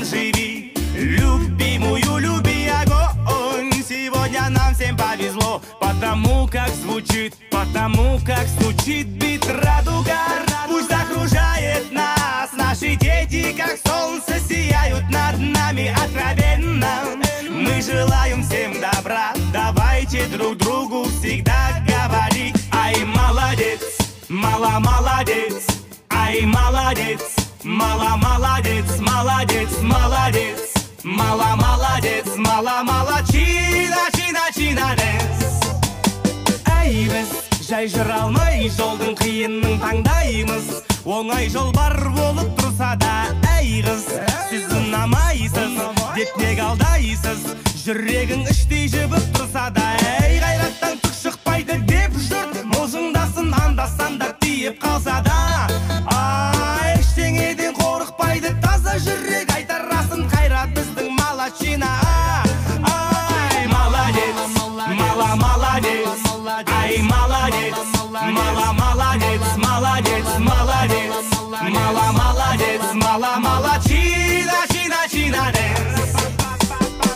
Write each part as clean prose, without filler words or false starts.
живи, любимую люби огонь. Сегодня нам всем повезло, потому как звучит бит радуга. Пусть окружает нас, наши дети, как солнце, сияют над нами откровенно. Мы желаем всем добра, давайте друг другу всегда говорить: ай, молодец, мало молодец, ай, молодец, мало молодец, молодец, молодец, мало молодец, мало молодчина, чина дес. Ай, біз жай жүре алмай жолдың қиынын таңдаймыз. Оңай жол бар болып тұрса да, әй қыз, сіз ұнамайсыз деп неге алдайсыз? Жүрегің іштей жібіп тұрса да, әй, қайраттан түк шықпайды деп жұрт мылжыңдасын, анда-санда тиіп қалса да. Ай, ештеңеден қорықпайды таза жүрек, айтар расын қайрат біздің молодчина. Ай, молодец, мала молодец, ай, молодец, мала молодец, молодец, молодец, мала молодец, мала молодчина, чина дес.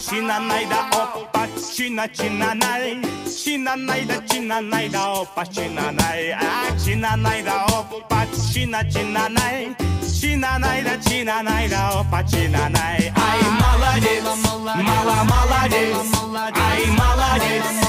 Чинанайда опа, чинанай, чинанайда опа, чинанай, а чинанайда опа, чинанай, чинанайда опа, чинанай. Ай, молодец, мала молодец, ай, молодец.